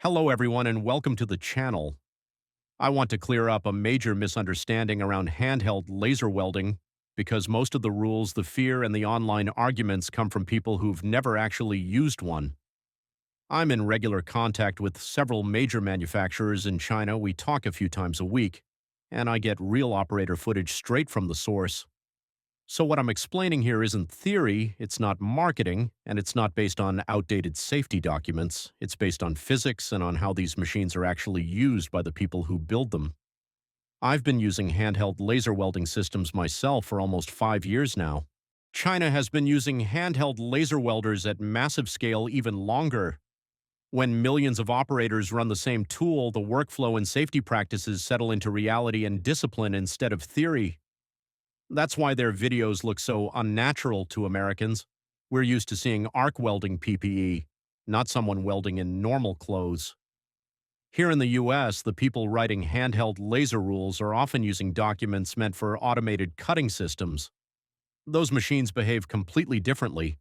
Hello everyone and welcome to the channel. I want to clear up a major misunderstanding around handheld laser welding because most of the rules, the fear, and the online arguments come from people who've never actually used one. I'm in regular contact with several major manufacturers in China. We talk a few times a week, and I get real operator footage straight from the source. So what I'm explaining here isn't theory, it's not marketing, and it's not based on outdated safety documents. It's based on physics and on how these machines are actually used by the people who build them. I've been using handheld laser welding systems myself for almost 5 years now. China has been using handheld laser welders at massive scale even longer. When millions of operators run the same tool, the workflow and safety practices settle into reality and discipline instead of theory. That's why their videos look so unnatural to Americans. We're used to seeing arc welding PPE, not someone welding in normal clothes. Here in the US, the people writing handheld laser rules are often using documents meant for automated cutting systems. Those machines behave completely differently.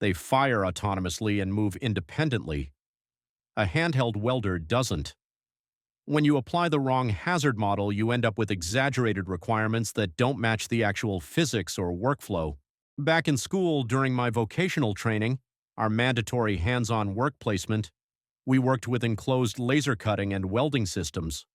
They fire autonomously and move independently. A handheld welder doesn't. When you apply the wrong hazard model, you end up with exaggerated requirements that don't match the actual physics or workflow. Back in school, during my vocational training, our mandatory hands-on work placement, we worked with enclosed laser cutting and welding systems.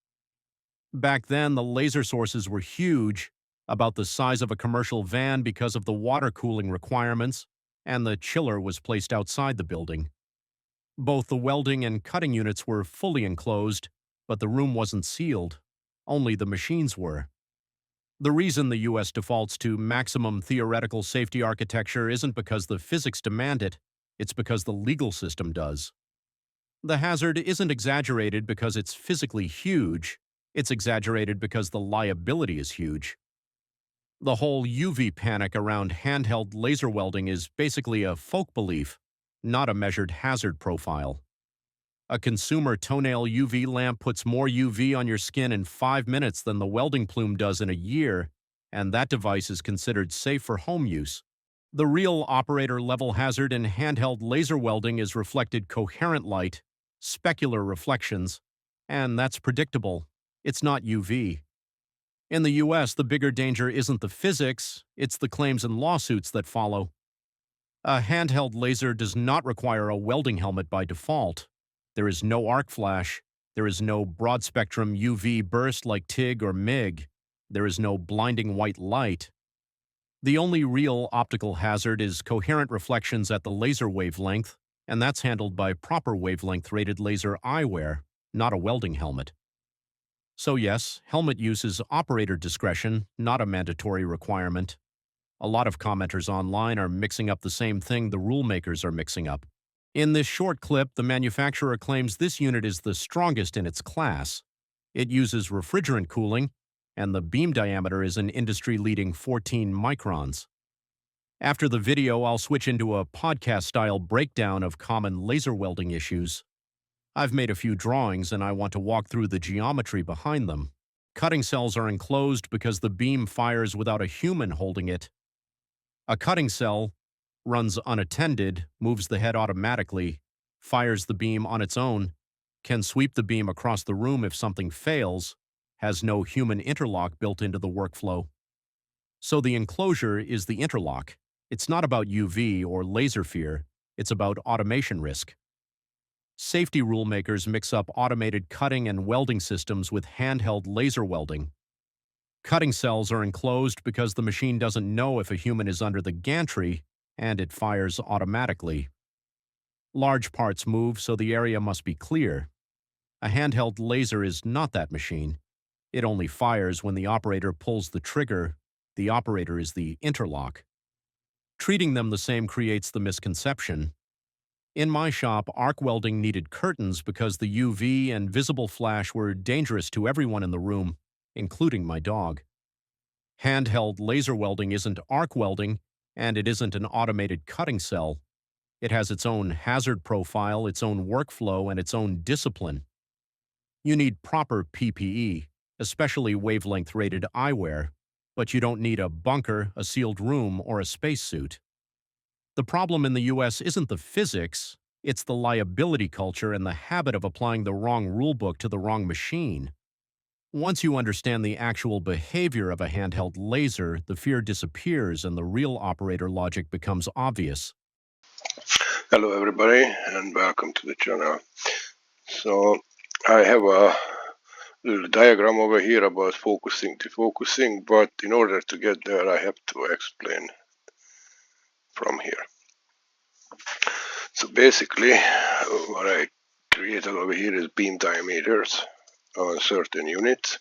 Back then, the laser sources were huge, about the size of a commercial van because of the water cooling requirements, and the chiller was placed outside the building. Both the welding and cutting units were fully enclosed, but the room wasn't sealed. Only the machines were. The reason the US defaults to maximum theoretical safety architecture isn't because the physics demand it, it's because the legal system does. The hazard isn't exaggerated because it's physically huge, it's exaggerated because the liability is huge. The whole UV panic around handheld laser welding is basically a folk belief, not a measured hazard profile. A consumer toenail UV lamp puts more UV on your skin in 5 minutes than the welding plume does in a year, and that device is considered safe for home use. The real operator-level hazard in handheld laser welding is reflected coherent light, specular reflections, and that's predictable. It's not UV. In the US, the bigger danger isn't the physics, it's the claims and lawsuits that follow. A handheld laser does not require a welding helmet by default. There is no arc flash. There is no broad-spectrum UV burst like TIG or MIG. There is no blinding white light. The only real optical hazard is coherent reflections at the laser wavelength, and that's handled by proper wavelength-rated laser eyewear, not a welding helmet. So yes, helmet use is operator discretion, not a mandatory requirement. A lot of commenters online are mixing up the same thing the rule makers are mixing up. In this short clip, the manufacturer claims this unit is the strongest in its class. It uses refrigerant cooling, and the beam diameter is an industry-leading 14 microns. After the video, I'll switch into a podcast-style breakdown of common laser welding issues. I've made a few drawings, and I want to walk through the geometry behind them. Cutting cells are enclosed because the beam fires without a human holding it. A cutting cell runs unattended, moves the head automatically, fires the beam on its own, can sweep the beam across the room if something fails, has no human interlock built into the workflow. So the enclosure is the interlock. It's not about UV or laser fear, it's about automation risk. Safety rule makers mix up automated cutting and welding systems with handheld laser welding. Cutting cells are enclosed because the machine doesn't know if a human is under the gantry, and it fires automatically. Large parts move, so the area must be clear. A handheld laser is not that machine. It only fires when the operator pulls the trigger. The operator is the interlock. Treating them the same creates the misconception. In my shop, arc welding needed curtains because the UV and visible flash were dangerous to everyone in the room, including my dog. Handheld laser welding isn't arc welding, and it isn't an automated cutting cell. It has its own hazard profile, its own workflow, and its own discipline. You need proper PPE, especially wavelength-rated eyewear, but you don't need a bunker, a sealed room, or a spacesuit. The problem in the US isn't the physics, It's the liability culture and the habit of applying the wrong rulebook to the wrong machine. Once you understand the actual behavior of a handheld laser, the fear disappears and the real operator logic becomes obvious. Hello everybody and welcome to the channel. So I have a little diagram over here about focusing, defocusing, but in order to get there I have to explain from here. So basically what I created over here is beam diameters on certain units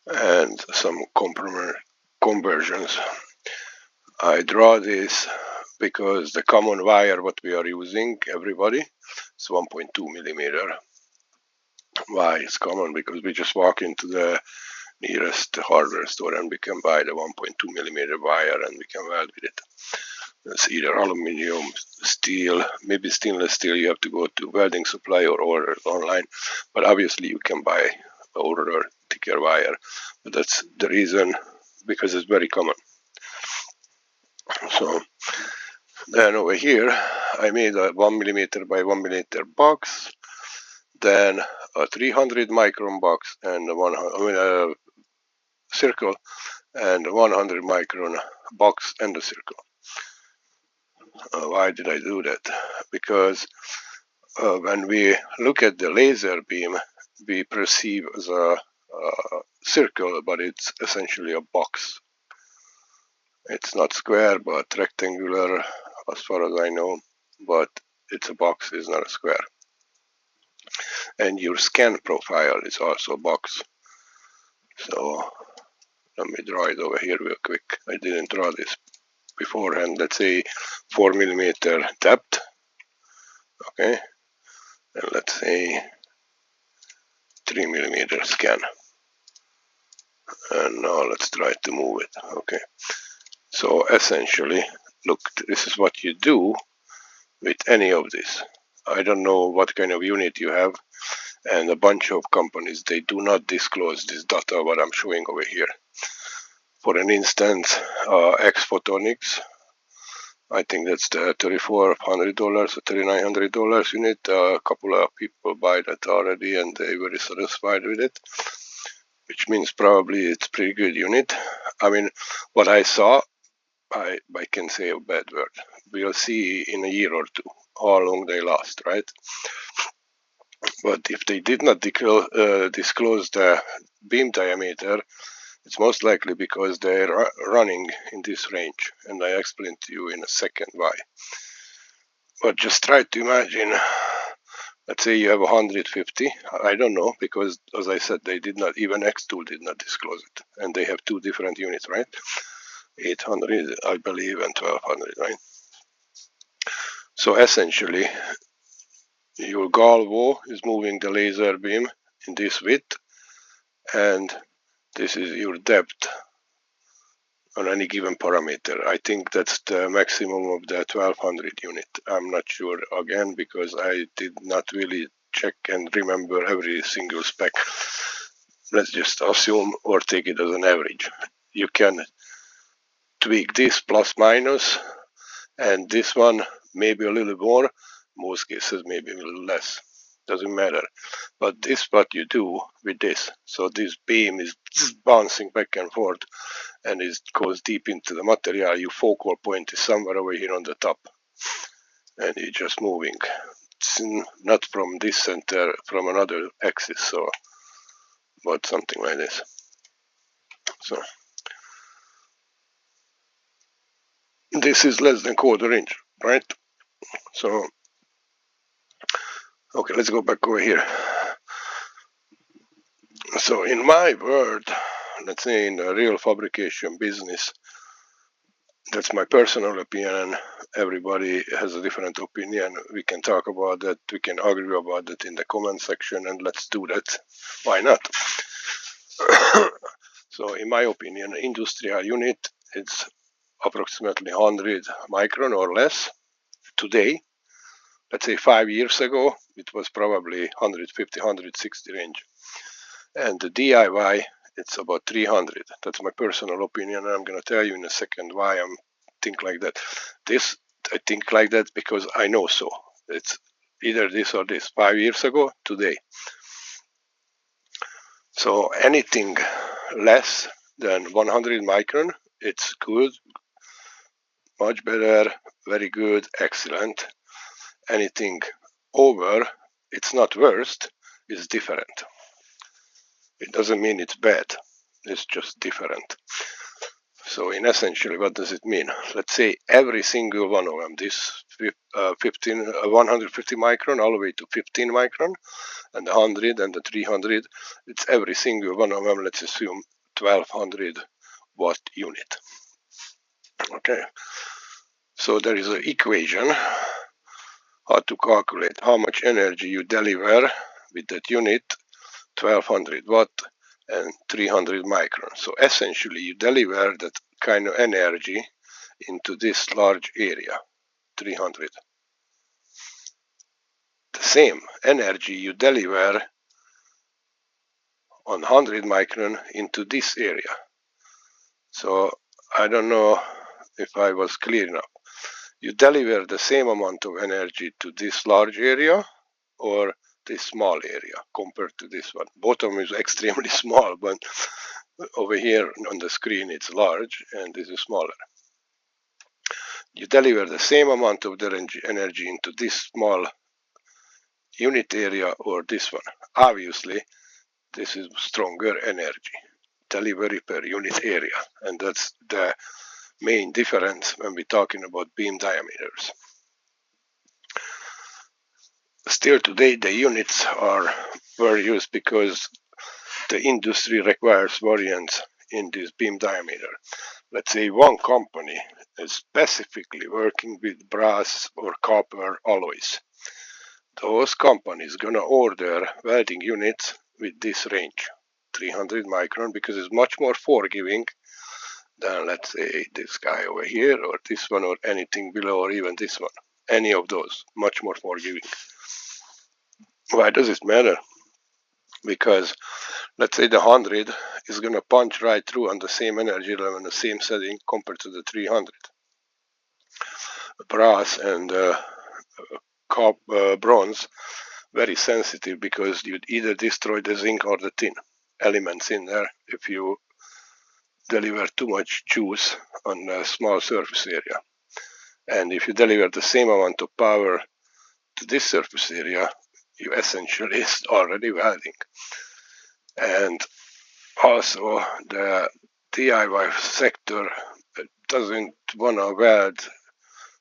and some conversions. I draw this because the common wire what we are using, everybody, is 1.2 millimeter. Why it's common? Because we just walk into the nearest hardware store and we can buy the 1.2 millimeter wire and we can weld with it. It's either aluminum, steel, maybe stainless steel. You have to go to welding supply or order it online, but obviously you can buy older thicker wire. But that's the reason, because it's very common. So then over here I made a 1 millimeter by 1 millimeter box, then a 300 micron box and a circle, and a 100 micron box and a circle. Why did I do that? Because when we look at the laser beam, we perceive as a circle, but it's essentially a box. It's not square but rectangular as far as I know, but it's a box, it's not a square. And your scan profile is also a box. So let me draw it over here real quick. I didn't draw this beforehand. Let's say 4 millimeter depth, okay, and let's say 3 millimeter scan. And now let's try to move it. Okay, so essentially, look, this is what you do with any of this. I don't know what kind of unit you have, and a bunch of companies, they do not disclose this data what I'm showing over here. For an instance, X Photonics, I think that's the $3,400 or $3,900 unit. A couple of people buy that already and they're very satisfied with it, which means probably it's pretty good unit. I mean, what I saw, I can say a bad word. We'll see in a year or two how long they last, right? But if they did not disclose the beam diameter, it's most likely because they're running in this range, and I explain to you in a second why. But just try to imagine, let's say you have 150, I don't know, because as I said, they did not, even X2 did not disclose it, and they have two different units, right? 800, I believe, and 1200, right? So essentially, your galvo is moving the laser beam in this width, and this is your depth on any given parameter. I think that's the maximum of the 1200 unit. I'm not sure again because I did not really check and remember every single spec. Let's just assume or take it as an average. You can tweak this plus minus, and this one maybe a little more, most cases maybe a little less. Doesn't matter. But this is what you do with this. So this beam is bouncing back and forth and it goes deep into the material. Your focal point is somewhere over here on the top. And it's just moving. It's not from this center, from another axis, so but something like this. So this is less than quarter inch, right? So okay, let's go back over here. So in my world, let's say in the real fabrication business, that's my personal opinion. Everybody has a different opinion. We can talk about that. We can argue about that in the comment section, and let's do that. Why not? So in my opinion, industrial unit, it's approximately 100 micron or less today. Let's say 5 years ago, it was probably 150, 160 range. And the DIY, it's about 300. That's my personal opinion, and I'm going to tell you in a second why I'm think like that. This I think like that because I know so. It's either this or this. 5 years ago, today. So anything less than 100 micron, it's good, much better, very good, excellent. Anything over, it's not worst, it's different. It doesn't mean it's bad, it's just different. So in essentially, what does it mean? Let's say every single one of them, this 150 micron all the way to 15 micron, and the 100 and the 300, it's every single one of them, let's assume 1200 watt unit. Okay, so there is an equation how to calculate how much energy you deliver with that unit, 1200 watt and 300 micron. So essentially you deliver that kind of energy into this large area, 300. The same energy you deliver on 100 micron into this area. So I don't know if I was clear enough. You deliver the same amount of energy to this large area or this small area compared to this one. Both of them is extremely small, but over here on the screen it's large and this is smaller. You deliver the same amount of energy into this small unit area or this one. Obviously, this is stronger energy delivery per unit area, and that's the main difference when we're talking about beam diameters. Still today the units were used because the industry requires variance in this beam diameter. Let's say one company is specifically working with brass or copper alloys. Those companies gonna order welding units with this range, 300 micron, because it's much more forgiving than, let's say, this guy over here or this one or anything below or even this one. Any of those, much more forgiving. Why does it matter? Because let's say the 100 is going to punch right through on the same energy level and the same setting compared to the 300. Brass and bronze, very sensitive because you'd either destroy the zinc or the tin elements in there if you deliver too much juice on a small surface area. And if you deliver the same amount of power to this surface area, you essentially is already welding. And also the DIY sector doesn't want to weld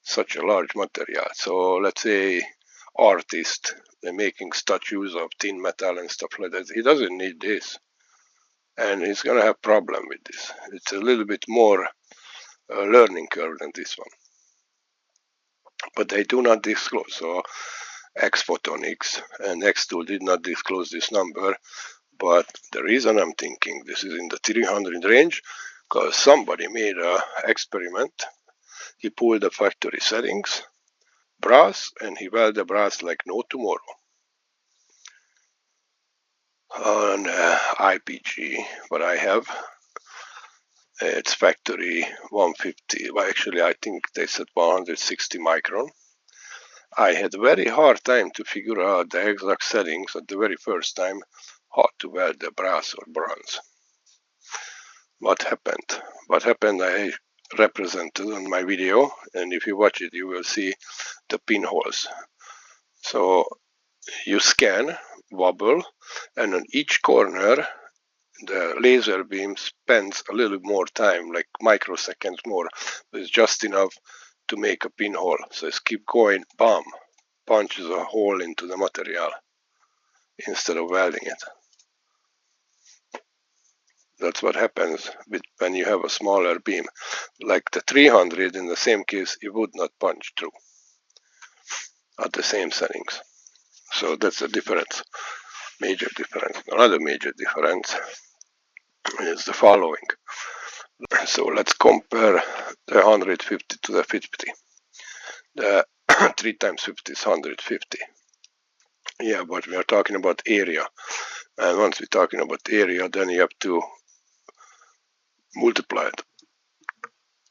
such a large material. So let's say artist, they're making statues of tin metal and stuff like that. He doesn't need this, and he's gonna have problem with this. It's a little bit more learning curve than this one, but they do not disclose. So X-Photonics and X-Tool did not disclose this number, but the reason I'm thinking this is in the 300 range, because somebody made an experiment. He pulled the factory settings, brass, and he welded the brass like no tomorrow. On IPG, what I have, it's factory 150, well actually I think they said 160 micron. I had a very hard time to figure out the exact settings at the very first time how to weld the brass or bronze. What happened? What happened I represented on my video, and if you watch it you will see the pinholes. So you scan, wobble, and on each corner the laser beam spends a little more time, like microseconds more, but it's just enough to make a pinhole. So it's keep going, bam, punches a hole into the material instead of welding it. That's what happens when you have a smaller beam. Like the 300, in the same case, it would not punch through at the same settings. So that's a difference, major difference. Another major difference is the following. So let's compare the 150 to the 50. The 3 times 50 is 150. Yeah, but we are talking about area. And once we're talking about area, then you have to multiply it.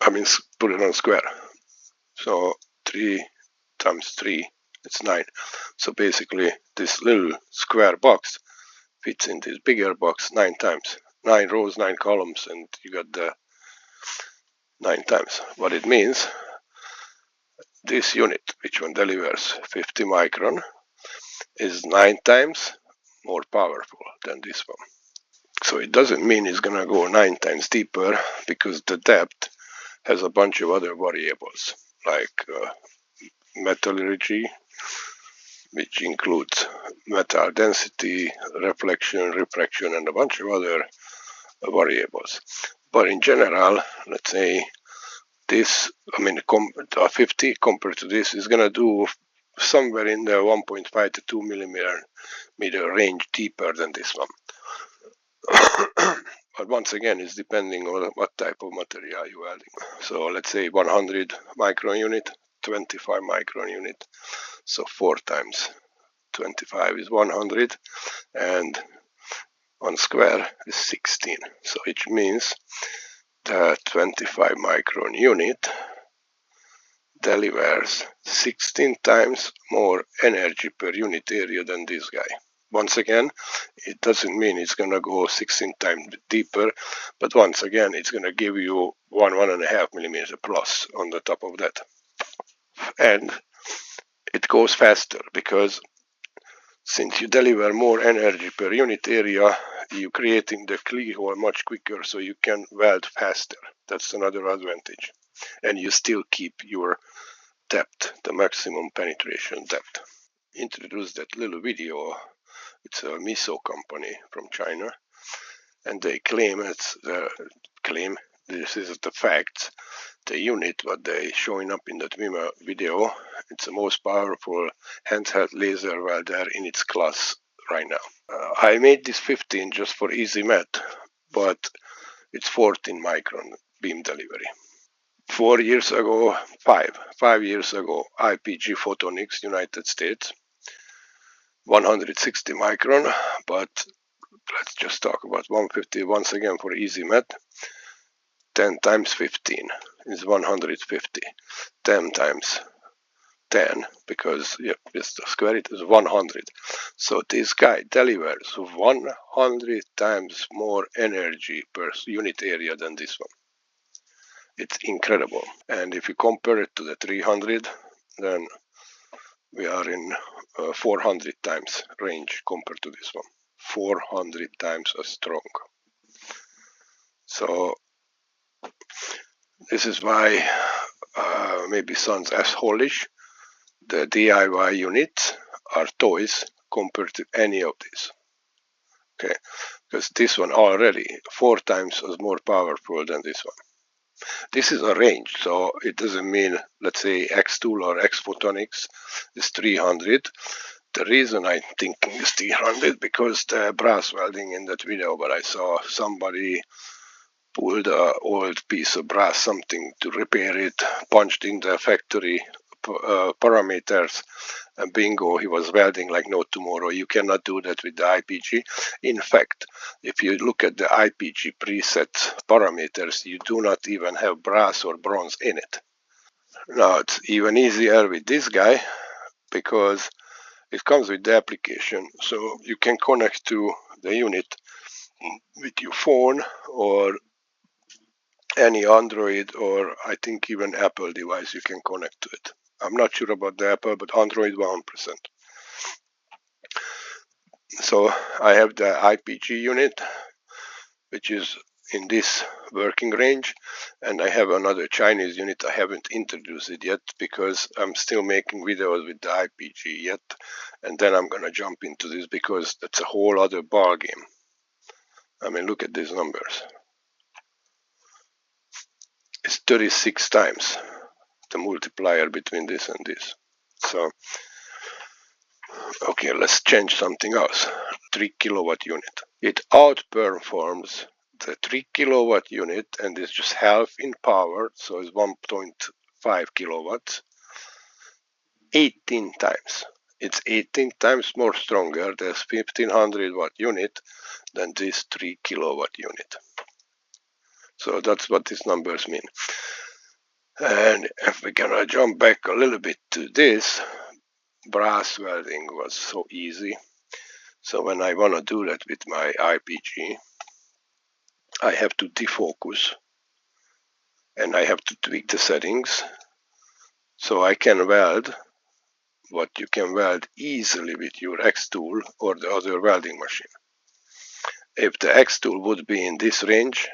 I mean, put it on square. So 3 times 3, it's 9. So basically this little square box fits in this bigger box 9 times. 9 rows, 9 columns, and you got the 9 times. What it means, this unit, which one delivers 50 micron, is 9 times more powerful than this one. So it doesn't mean it's gonna go 9 times deeper, because the depth has a bunch of other variables, like metallurgy, which includes metal density, reflection, refraction, and a bunch of other variables. But in general, let's say this, 50 compared to this is gonna do somewhere in the 1.5 to 2 millimeter range deeper than this one. But once again, it's depending on what type of material you're welding. So let's say 100 micron unit, 25 micron unit. So 4 times 25 is 100, and 1 square is 16. So which means the 25 micron unit delivers 16 times more energy per unit area than this guy. Once again, it doesn't mean it's going to go 16 times deeper, but once again, it's going to give you 1.5 millimeter plus on the top of that. And it goes faster, because since you deliver more energy per unit area, you're creating the clear hole much quicker, so you can weld faster. That's another advantage. And you still keep your depth, the maximum penetration depth. Introduce that little video. It's a miso company from China, and they claim this is the fact. The unit what they showing up in that video, it's the most powerful handheld laser welder in its class right now. I made this 15 just for easy math, but it's 14 micron beam delivery. 5 years ago, IPG Photonics, United States, 160 micron, but let's just talk about 150 once again for easy math. 10 times 15 is 150. 10 times 10, because it's the square, it is 100. So this guy delivers 100 times more energy per unit area than this one. It's incredible. And if you compare it to the 300, then we are in 400 times range compared to this one. 400 times as strong. So this is why maybe sounds asshole-ish. The DIY units are toys compared to any of these. Okay, because this one already 4 times is more powerful than this one. This is a range, so it doesn't mean, let's say, X tool or X photonics is 300. The reason I think is 300 because the brass welding in that video, but I saw somebody pulled an old piece of brass, something to repair it, punched in the factory parameters, and bingo, he was welding like no tomorrow. You cannot do that with the IPG. In fact, if you look at the IPG preset parameters, you do not even have brass or bronze in it. Now it's even easier with this guy because it comes with the application, so you can connect to the unit with your phone or any Android, or I think even Apple device you can connect to it. I'm not sure about the Apple, but Android 100%. So I have the IPG unit, which is in this working range, and I have another Chinese unit. I haven't introduced it yet because I'm still making videos with the IPG yet, and then I'm gonna jump into this because that's a whole other ball game. I mean, look at these numbers. It's 36 times the multiplier between this and this. So, okay, let's change something else. 3 kilowatt unit. It outperforms the 3 kilowatt unit, and is just half in power, so it's 1.5 kilowatts, 18 times. It's 18 times more stronger, this 1500 watt unit, than this 3 kilowatt unit. So that's what these numbers mean. And if we're gonna jump back a little bit to this, brass welding was so easy. So when I wanna do that with my IPG, I have to defocus and I have to tweak the settings so I can weld what you can weld easily with your X tool or the other welding machine. If the X tool would be in this range,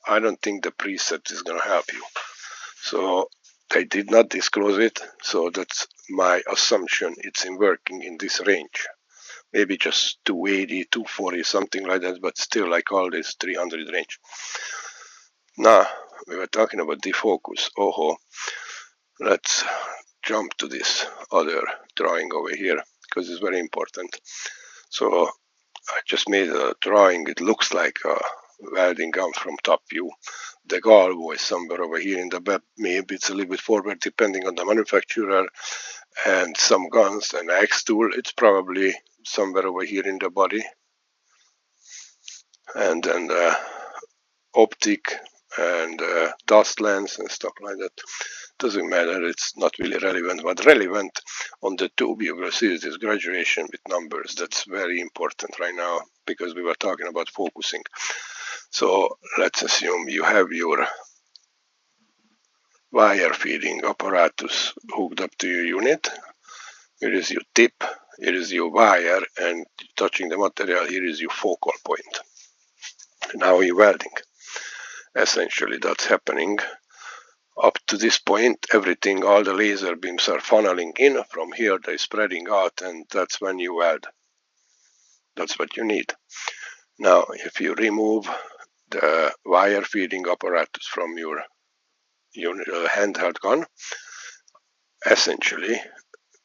I don't think the preset is gonna help you. So they did not disclose it, so that's my assumption. It's in working in this range. Maybe just 280, 240, something like that, but still I call this 300 range. Now, we were talking about defocus. Let's jump to this other drawing over here, because it's very important. So I just made a drawing. It looks like a welding gun from top view. The galvo is somewhere over here in the back. Maybe it's a little bit forward depending on the manufacturer. And some guns, an X tool, it's probably somewhere over here in the body. And then the optic and dust lens and stuff like that. Doesn't matter, it's not really relevant, but relevant on the tube you will see this graduation with numbers. That's very important right now because we were talking about focusing. So let's assume you have your wire feeding apparatus hooked up to your unit. Here is your tip, here is your wire, and touching the material, here is your focal point. Now you're welding. Essentially that's happening. Up to this point, everything, all the laser beams are funneling in. From here, they're spreading out, and that's when you weld. That's what you need. Now, if you remove the wire feeding apparatus from your handheld gun, essentially,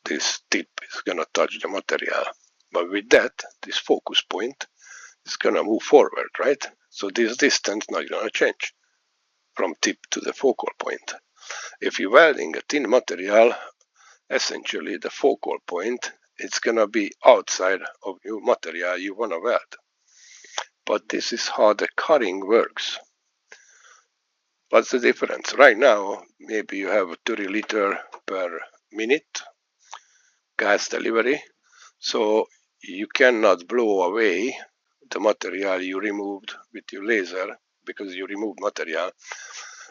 this tip is going to touch the material. But with that, this focus point is going to move forward, right? So this distance not going to change from tip to the focal point. If you're welding a thin material, essentially the focal point is going to be outside of your material you want to weld. But this is how the cutting works. What's the difference? Right now, maybe you have 30 liter per minute gas delivery, so you cannot blow away the material you removed with your laser because you removed material.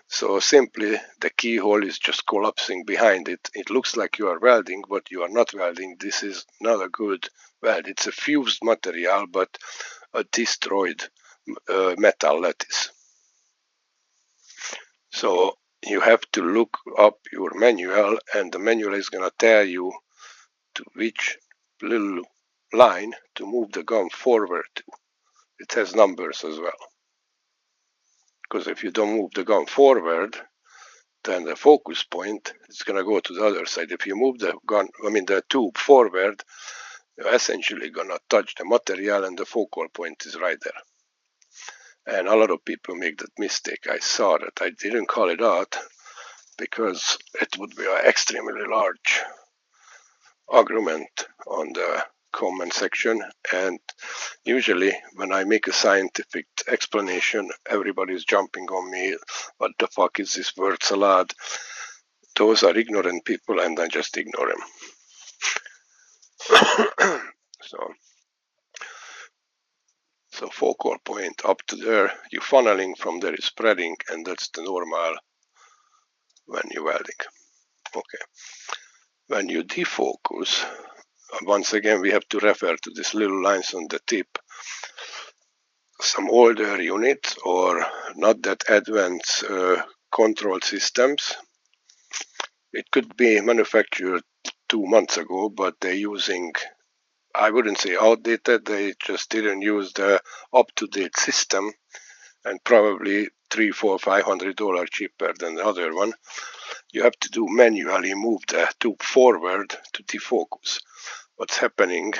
So simply the keyhole is just collapsing behind it. It looks like you are welding, but you are not welding. This is not a good weld. It's a fused material, but a destroyed metal lattice. So you have to look up your manual, and the manual is going to tell you to which little line to move the gun forward to. It has numbers as well. Because if you don't move the gun forward, then the focus point is going to go to the other side. If you move the gun, the tube forward, you're essentially going to touch the material and the focal point is right there. And a lot of people make that mistake. I saw that. I didn't call it out because it would be an extremely large argument on the comment section, and usually when I make a scientific explanation, everybody's jumping on me. What the fuck is this word salad? Those are ignorant people, and I just ignore them. So focal point up to there, you funneling from there is spreading, and that's the normal when you're welding. Okay. When you defocus, once again we have to refer to these little lines on the tip. Some older units or not that advanced control systems, it could be manufactured 2 months ago, but they're using, I wouldn't say outdated, they just didn't use the up-to-date system, and probably $300, $400, $500 cheaper than the other one. You have to do manually move the tube forward to defocus. What's happening,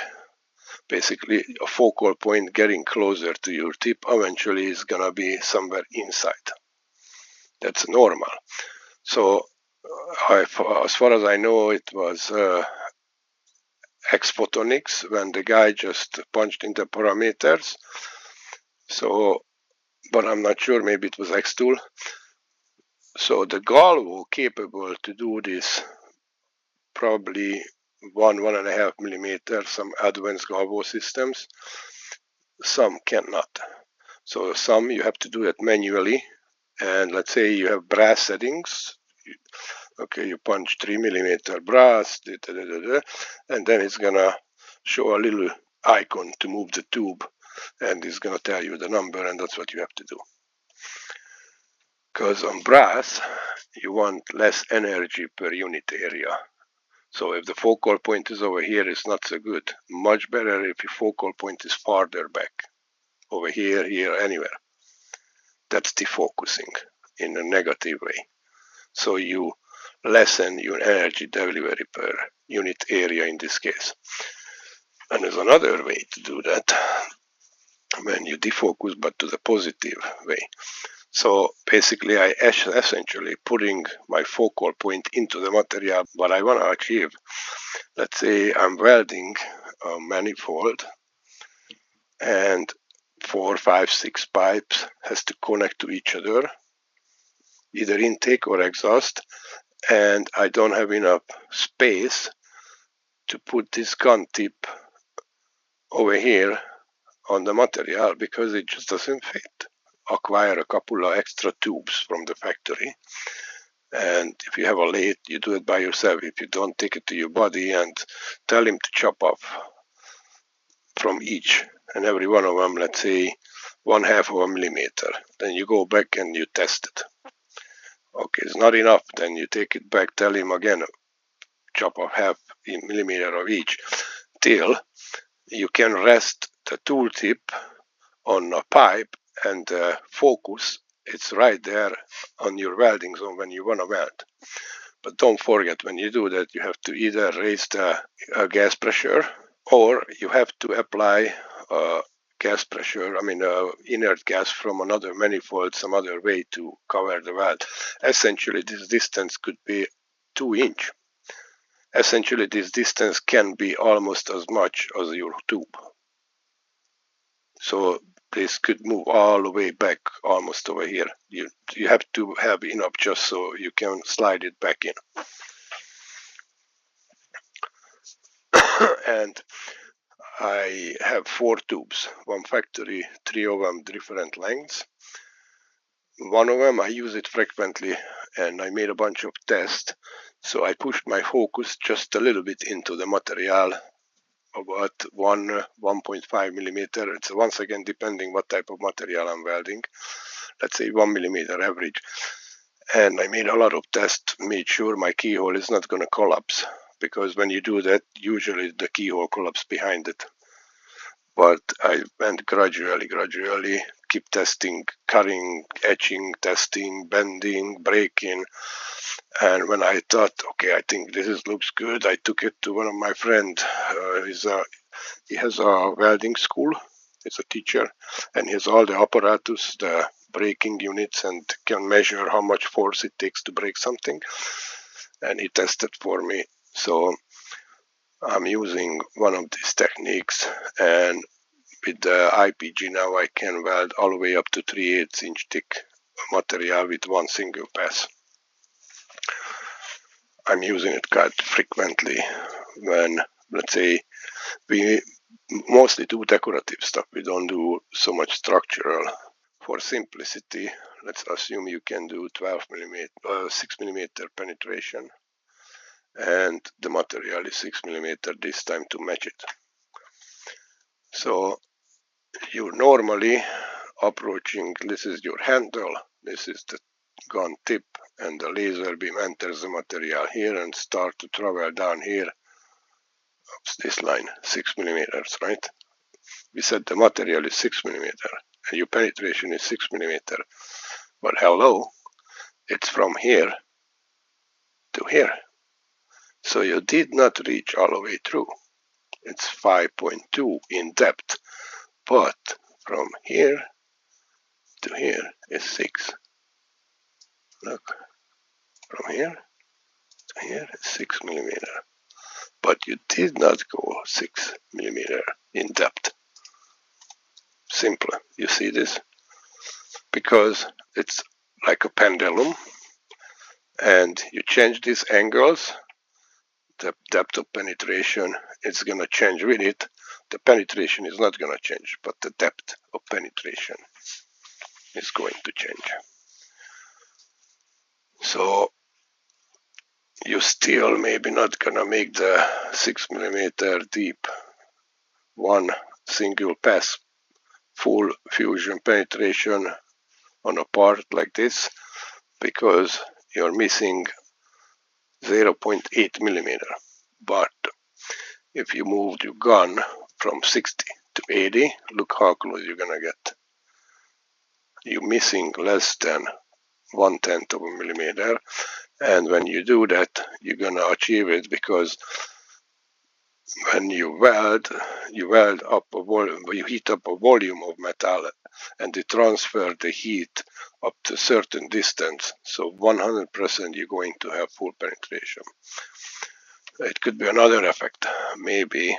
basically a focal point getting closer to your tip eventually is gonna be somewhere inside. That's normal. So as far as I know, it was X-Photonics when the guy just punched in the parameters. So, but I'm not sure, maybe it was X-Tool. So the galvo capable to do this, probably 1.5 millimeter, some advanced galvo systems, some cannot. So some you have to do it manually, and let's say you have brass settings. Okay, you punch 3 millimeter brass, and then it's gonna show a little icon to move the tube, and it's gonna tell you the number, and that's what you have to do. Because on brass, you want less energy per unit area. So if the focal point is over here, it's not so good. Much better if your focal point is farther back, over here, here, anywhere. That's defocusing in a negative way. So you lessen your energy delivery per unit area in this case. And there's another way to do that when you defocus, but to the positive way. So basically I essentially putting my focal point into the material what I want to achieve. Let's say I'm welding a manifold, and 4, 5, 6 pipes has to connect to each other, either intake or exhaust, and I don't have enough space to put this gun tip over here on the material because it just doesn't fit. Acquire a couple of extra tubes from the factory, and if you have a lathe, you do it by yourself. If you don't, take it to your buddy and tell him to chop off from each and every one of them, let's say 1/2 of a millimeter. Then you go back and you test it. Okay, it's not enough, then you take it back, tell him again, chop off 1/2 millimeter of each, till you can rest the tool tip on a pipe, and focus, it's right there on your welding zone when you want to weld. But don't forget, when you do that, you have to either raise the gas pressure, or you have to apply gas pressure, inert gas from another manifold, some other way to cover the weld. Essentially, this distance could be 2 inch. Essentially, this distance can be almost as much as your tube. So this could move all the way back almost over here. You have to have enough just so you can slide it back in. And I have 4 tubes, one factory, 3 of them different lengths. One of them I use it frequently, and I made a bunch of tests. So I pushed my focus just a little bit into the material, about 1.5 millimeter. It's once again depending what type of material I'm welding. Let's say 1 millimeter average. And I made a lot of tests, made sure my keyhole is not going to collapse, because when you do that, usually the keyhole collapses behind it. But I went gradually, keep testing, cutting, etching, testing, bending, breaking. And when I thought, okay, I think this looks good, I took it to one of my friends. He has a welding school. He's a teacher, and he has all the apparatus, the breaking units, and can measure how much force it takes to break something. And he tested for me. So I'm using one of these techniques, and with the IPG now I can weld all the way up to 3/8 inch thick material with one single pass. I'm using it quite frequently when, let's say, we mostly do decorative stuff. We don't do so much structural. For simplicity, let's assume you can do 6 millimeter penetration, and the material is 6 millimeter this time to match it. So you're normally approaching, this is your handle, this is the gun tip, and the laser beam enters the material here and start to travel down here. Oops, this line, 6 millimeters, right? We said the material is 6 millimeter, and your penetration is 6 millimeter. But hello, it's from here to here. So you did not reach all the way through. It's 5.2 in depth, but from here to here is 6. Look, from here to here is 6 millimeter. But you did not go 6 millimeter in depth. Simple, you see this? Because it's like a pendulum. and you change these angles, the depth of penetration is going to change with it. The penetration is not going to change, but the depth of penetration is going to change. So you still maybe not going to make the 6 millimeter deep one single pass full fusion penetration on a part like this, because you're missing 0.8 millimeter. But if you move your gun from 60 to 80, look how close you're gonna get. You're missing less than 1/10 of a millimeter, and when you do that, you're gonna achieve it, because when you weld up a volume, you heat up a volume of metal, and they transfer the heat up to a certain distance. So 100% you're going to have full penetration. It could be another effect. Maybe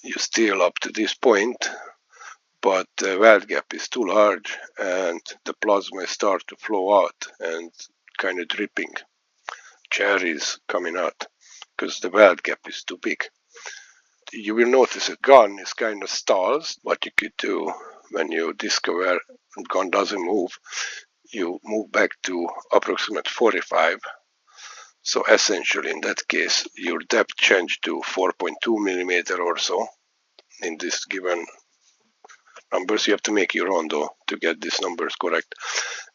you still up to this point, but the weld gap is too large and the plasma start to flow out and kind of dripping. Cherries coming out because the weld gap is too big. You will notice a gun is kind of stalls. What you could do when you discover the gun doesn't move, you move back to approximate 45. So essentially in that case, your depth changed to 4.2 millimeter or so in this given numbers. You have to make your own though to get these numbers correct.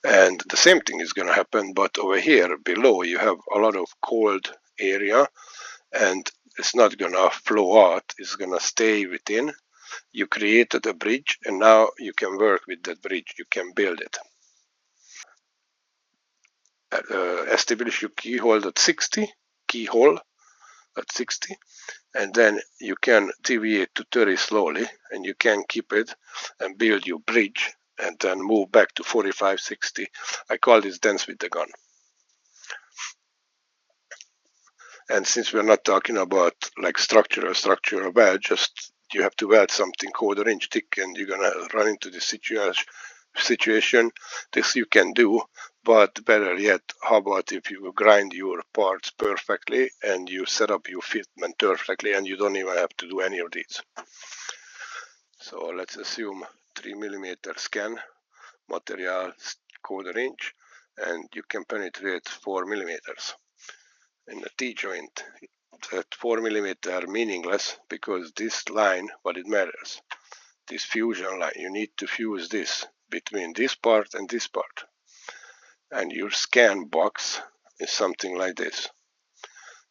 And the same thing is going to happen, but over here below you have a lot of cold area, and it's not going to flow out, it's going to stay within. You created a bridge, and now you can work with that bridge, you can build it. Establish your keyhole at 60, and then you can deviate to 30 slowly, and you can keep it and build your bridge, and then move back to 45, 60. I call this dance with the gun. And since we're not talking about like structural weld, just you have to weld something 1/4 inch thick, and you're gonna run into this situation. This you can do, but better yet, how about if you grind your parts perfectly and you set up your fitment perfectly, and you don't even have to do any of these. So let's assume 3 millimeter scan material 1/4 inch, and you can penetrate 4 millimeters. In the T-joint, that 4 millimeter meaningless, because this line, what it matters, this fusion line, you need to fuse this between this part and this part. And your scan box is something like this.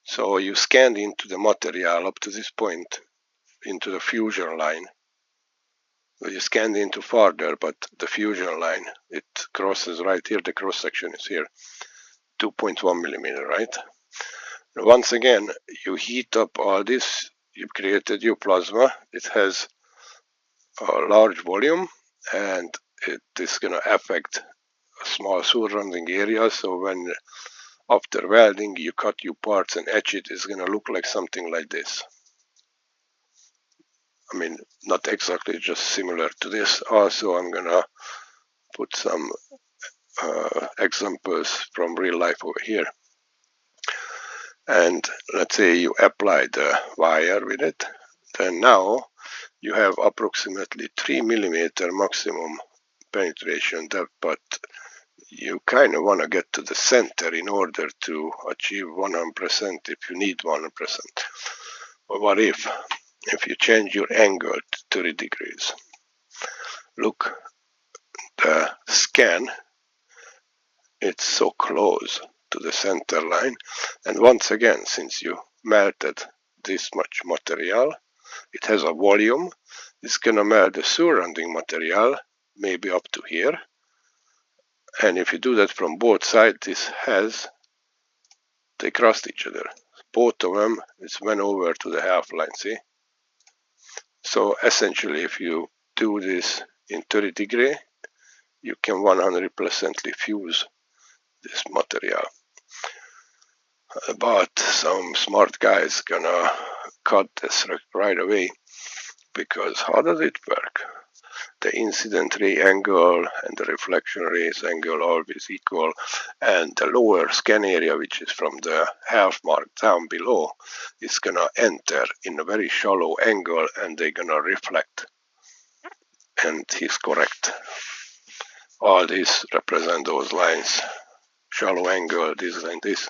So you scanned into the material up to this point, into the fusion line. You scanned into farther, but the fusion line, it crosses right here, the cross section is here, 2.1 millimeter, right? Once again, you heat up all this, you've created your plasma, it has a large volume, and it is going to affect a small surrounding area. So when after welding you cut your parts and etch it, it's going to look like something like this. I mean, not exactly, just similar to this. Also, I'm going to put some examples from real life over here. And let's say you apply the wire with it, then now you have approximately 3 millimeter maximum penetration depth, but you kind of want to get to the center in order to achieve 100% if you need 100%. But what if you change your angle to 30 degrees? Look, the scan, it's so close to the center line, and once again, since you melted this much material, it has a volume, it's gonna melt the surrounding material maybe up to here, and if you do that from both sides, they crossed each other. Both of them, it's went over to the half line, see? So essentially, if you do this in 30 degree, you can 100% fuse this material. But some smart guy is gonna cut this right away, because how does it work? the incident ray angle and the reflection rays angle always equal, and the lower scan area, which is from the half mark down below, is gonna enter in a very shallow angle and they're gonna reflect. And he's correct. All these represent those lines, shallow angle, this and this.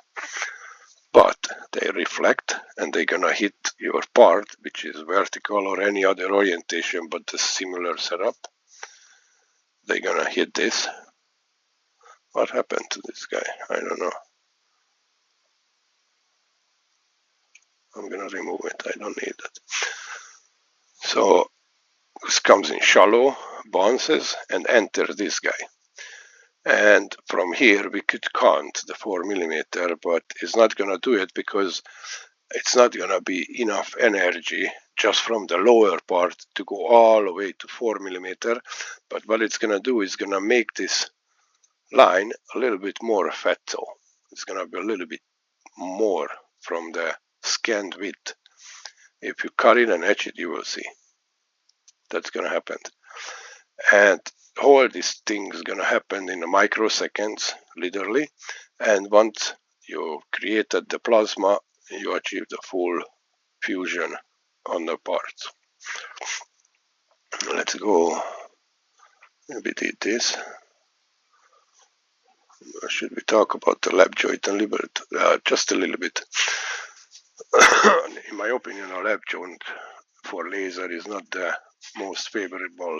But they reflect and they're gonna hit your part, which is vertical or any other orientation but the similar setup. They're gonna hit this. What happened to this guy? I don't know. I'm gonna remove it. I don't need that. So this comes in shallow, bounces and enters this guy. And from here we could count the 4 millimeter, but it's not gonna do it because it's not gonna be enough energy just from the lower part to go all the way to 4 millimeter. But what it's gonna do is gonna make this line a little bit more fatso. It's gonna be a little bit more from the scanned width. If you cut it and etch it, you will see that's gonna happen. And all these things gonna happen in microseconds, literally. And once you created the plasma, you achieve the full fusion on the parts. Let's go. Maybe did this. Should we talk about the lap joint a little bit? Just a little bit. In my opinion, a lap joint for laser is not the most favorable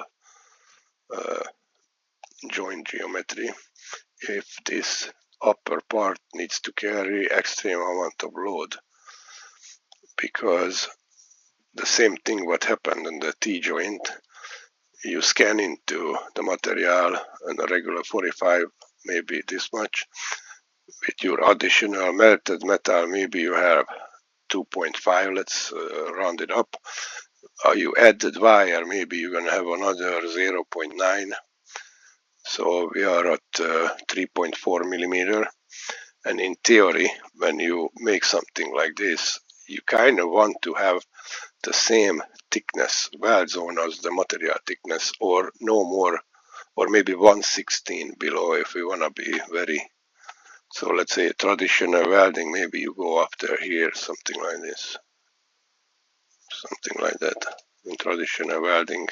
joint geometry. If this upper part needs to carry extreme amount of load, because the same thing what happened in the T-joint, you scan into the material and a regular 45, maybe this much. With your additional melted metal, maybe you have 2.5, let's round it up. You added wire, maybe you're going to have another 0.9. So we are at 3.4 millimeter. And in theory, when you make something like this, you kind of want to have the same thickness, weld zone as the material thickness, or no more, or maybe 1/16 below if we want to be very. So let's say traditional welding, maybe you go up there here, something like this. Something like that in traditional welding.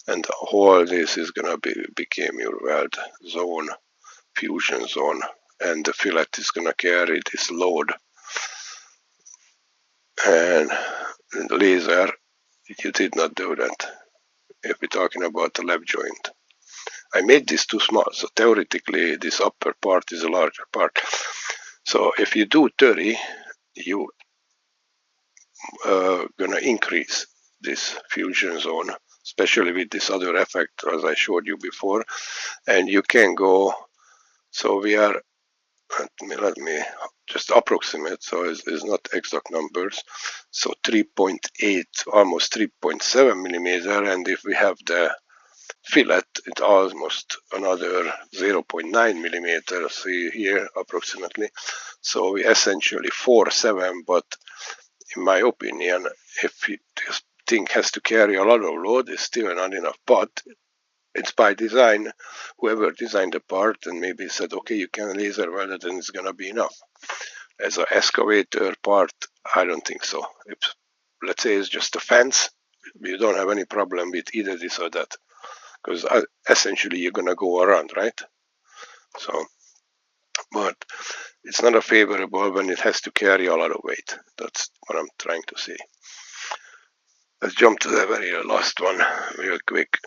And all this is gonna become your weld zone, fusion zone, and the fillet is gonna carry this load. And in the laser, you did not do that. If we're talking about the lap joint, I made this too small, so theoretically this upper part is a larger part. So if you do 30, you gonna increase this fusion zone, especially with this other effect as I showed you before. And you can go, so we are, let me just approximate, so it's not exact numbers, so 3.8, almost 3.7 millimeter, and if we have the fillet, it's almost another 0.9 millimeter, see here approximately. So we essentially 4.7, but in my opinion, if this thing has to carry a lot of load, it's still not enough. But it's by design. Whoever designed the part and maybe said, okay, you can laser weld it and it's gonna be enough. As an excavator part, I don't think so. If, let's say it's just a fence, you don't have any problem with either this or that, because essentially you're gonna go around, right? So, but it's not a favorable when it has to carry a lot of weight. That's what I'm trying to say. Let's jump to the very last one real quick.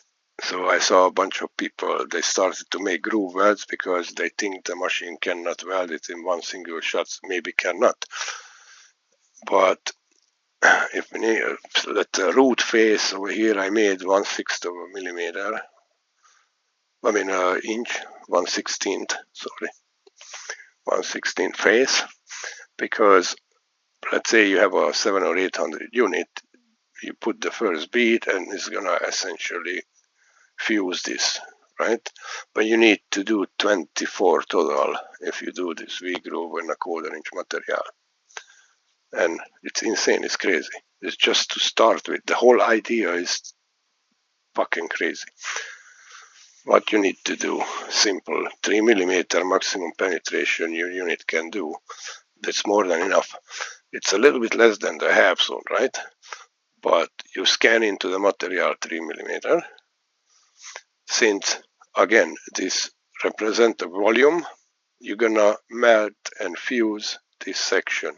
So I saw a bunch of people, they started to make groove welds because they think the machine cannot weld it in one single shot, maybe cannot. But if we need, let the root face over here, I made 1/6 of a millimeter. I mean inch, 1/16, sorry. 1/16 face, because let's say you have a 700 or 800 unit, you put the first bead and it's gonna essentially fuse this, right? But you need to do 24 total if you do this V-groove in a 1/4 inch material. And it's insane, it's crazy. It's just to start with. The whole idea is fucking crazy. What you need to do, simple, 3mm maximum penetration your unit can do. That's more than enough. It's a little bit less than the half zone, right? But you scan into the material 3mm. Since, again, this represents the volume, you're gonna melt and fuse this section.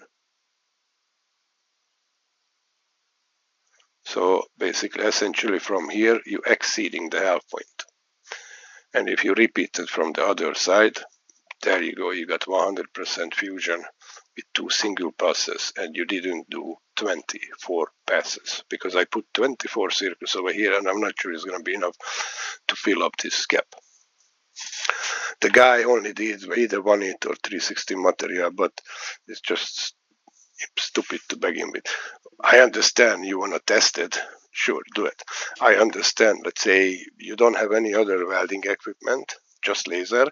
So basically, essentially from here, you're exceeding the half point. And if you repeat it from the other side, there you go, you got 100% fusion with 2 single passes, and you didn't do 24 passes, because I put 24 circles over here, and I'm not sure it's going to be enough to fill up this gap. The guy only did either 1/8 or 3/16 material, but it's just stupid to begin with. I understand you want to test it. Sure, do it. I understand, let's say you don't have any other welding equipment, just laser,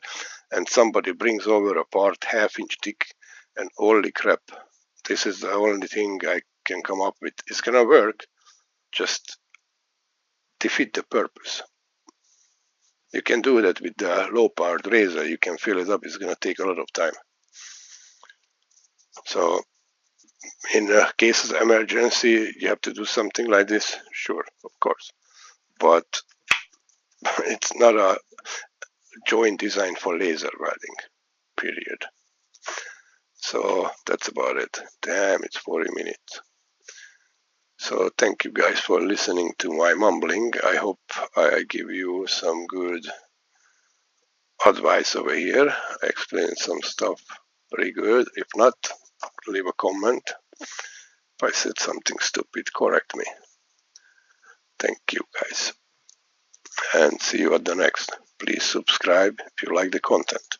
and somebody brings over a part 1/2 inch thick, and holy crap, this is the only thing I can come up with. It's gonna work, just defeat the purpose. You can do that with the low powered razor. You can fill it up. It's gonna take a lot of time. So in cases of emergency, you have to do something like this. Sure, of course, but it's not a joint designed for laser welding, period. So that's about it. Damn, it's 40 minutes. So thank you guys for listening to my mumbling. I hope I give you some good advice over here. I explained some stuff pretty good. If not, leave a comment. If I said something stupid, correct me. Thank you guys. And see you at the next. Please subscribe if you like the content.